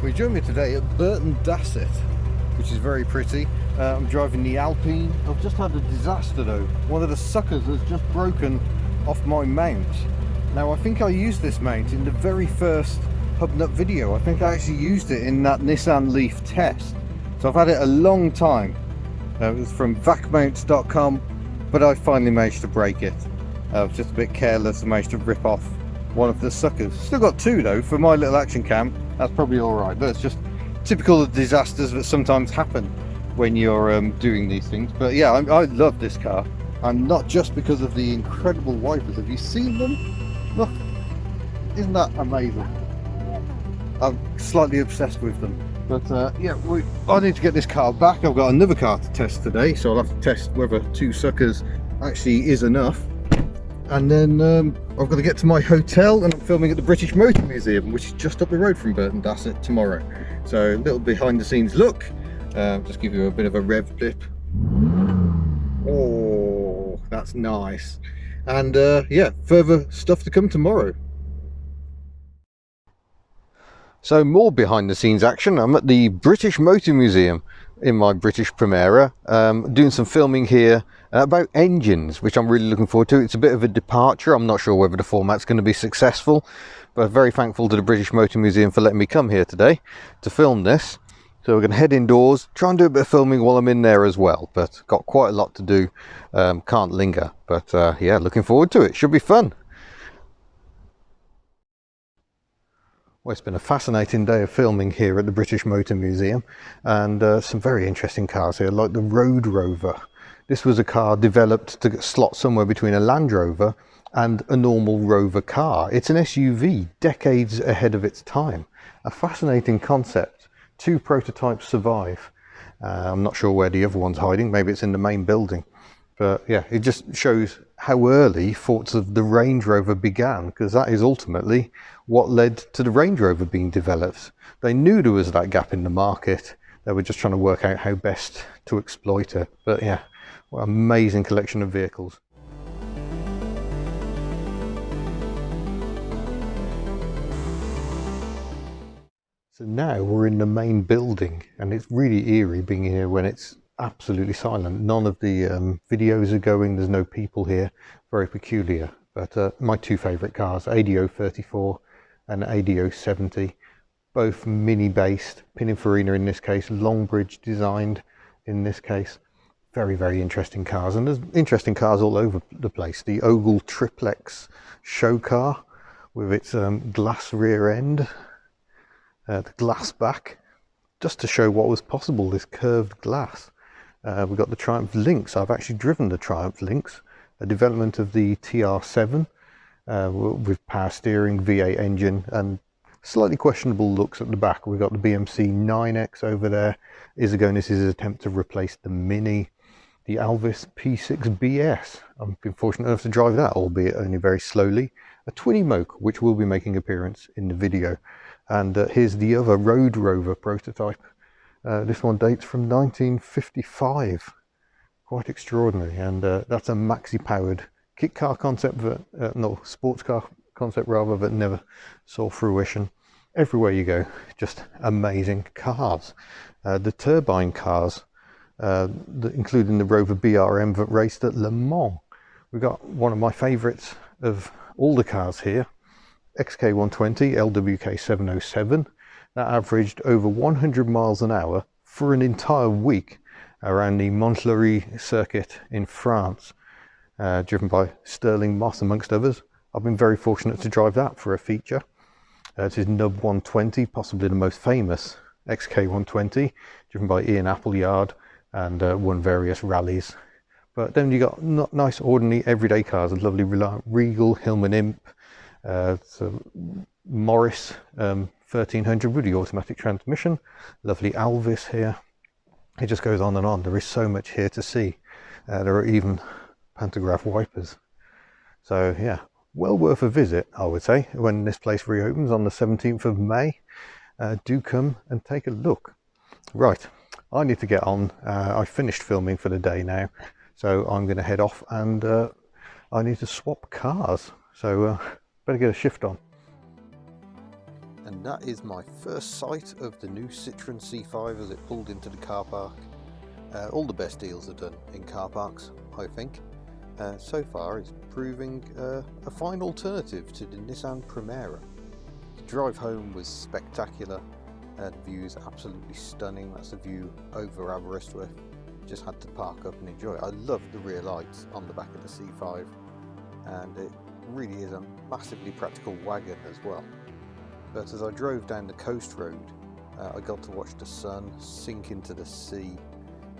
We join me today at Burton Dasset, which is very pretty. I'm driving the Alpine. I've just had a disaster though. One of the suckers has just broken off my mount. Now I think I used this mount in the very first Hub Nut video. I think I actually used it in that Nissan Leaf test. So I've had it a long time. It was from vacmounts.com, but I finally managed to break it. I was just a bit careless and managed to rip off one of the suckers. Still got two though for my little action cam. That's probably all right, but it's just typical of disasters that sometimes happen when you're doing these things. But yeah, I love this car, and not just because of the incredible wipers. Have you seen them? Look, isn't that amazing? I'm slightly obsessed with them. But yeah, I need to get this car back. I've got another car to test today, so I'll have to test whether two suckers actually is enough. And then I've got to get to my hotel, and I'm filming at the British Motor Museum, which is just up the road from Burton Dasset tomorrow. So a little behind the scenes look, just give you a bit of a rev blip. Oh, that's nice. And yeah, further stuff to come tomorrow. So more behind the scenes action. I'm at the British Motor Museum in my British Primera, doing some filming here about engines, which I'm really looking forward to. It's a bit of a departure. I'm not sure whether the format's going to be successful, but very thankful to the British Motor Museum for letting me come here today to film this. So we're going to head indoors, try and do a bit of filming while I'm in there as well, but got quite a lot to do. Can't linger, but yeah, looking forward to it. Should be fun. Well, it's been a fascinating day of filming here at the British Motor Museum, and some very interesting cars here, like the Road Rover. This was a car developed to slot somewhere between a Land Rover and a normal Rover car. It's an SUV, decades ahead of its time. A fascinating concept. Two prototypes survive. I'm not sure where the other one's hiding. Maybe it's in the main building. But yeah, it just shows how early thoughts of the Range Rover began, because that is ultimately what led to the Range Rover being developed. They knew there was that gap in the market. They were just trying to work out how best to exploit it. But yeah, what an amazing collection of vehicles. So now we're in the main building, and it's really eerie being here when it's absolutely silent. None of the videos are going, there's no people here. Very peculiar. But my two favourite cars, AD034 and AD070, both mini based, Pininfarina in this case, Longbridge designed in this case. Very, very interesting cars, and there's interesting cars all over the place. The Ogle Triplex show car with its glass rear end, the glass back, just to show what was possible, this curved glass. We've got the Triumph Lynx. I've actually driven the Triumph Lynx, a development of the TR7 with power steering, V8 engine, and slightly questionable looks at the back. We've got the BMC 9X over there. Isogonis' attempt to replace the Mini. The Alvis P6BS. I've been fortunate enough to drive that, albeit only very slowly. A Twinny-Moke, which will be making appearance in the video. And here's the other Road Rover prototype. This one dates from 1955. Quite extraordinary. And that's a maxi-powered kit car concept, that, no, sports car concept rather, that never saw fruition. Everywhere you go, just amazing cars. The turbine cars, including the Rover BRM that raced at Le Mans. We've got one of my favourites of all the cars here, XK120 LWK707. That averaged over 100 miles an hour for an entire week around the Montlhéry circuit in France, driven by Sterling Moss amongst others. I've been very fortunate to drive that for a feature. This is Nub 120, possibly the most famous XK120, driven by Ian Appleyard, and won various rallies. But then you got nice ordinary everyday cars, a lovely Regal Hillman Imp, so Morris 1300 with the automatic transmission, lovely Alvis here. It just goes on and on. There is so much here to see. There are even pantograph wipers. So yeah, well worth a visit, I would say, when this place reopens on the 17th of May. Do come and take a look. Right, I need to get on. I finished filming for the day now, so I'm going to head off, and I need to swap cars. So better get a shift on. and that is my first sight of the new Citroen C5 as it pulled into the car park. All the best deals are done in car parks, I think. So far it's proving a fine alternative to the Nissan Primera. The drive home was spectacular. The view is absolutely stunning. That's the view over Aberystwyth. Just had to park up and enjoy it. I love the rear lights on the back of the C5, and it really is a massively practical wagon as well. But as I drove down the coast road, I got to watch the sun sink into the sea.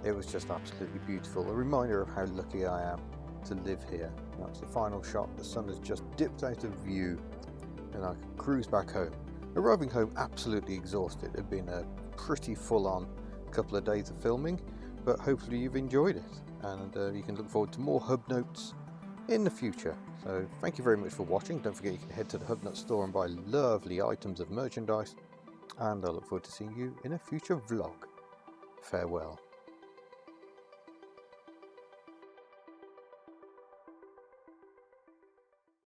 It was just absolutely beautiful. A reminder of how lucky I am to live here. That's the final shot. The sun has just dipped out of view and I can cruise back home. Arriving home absolutely exhausted. It had been a pretty full-on couple of days of filming, but hopefully you've enjoyed it, and you can look forward to more Hub Notes in the future. So thank you very much for watching. Don't forget you can head to the Hub Note store and buy lovely items of merchandise, and I look forward to seeing you in a future vlog. Farewell.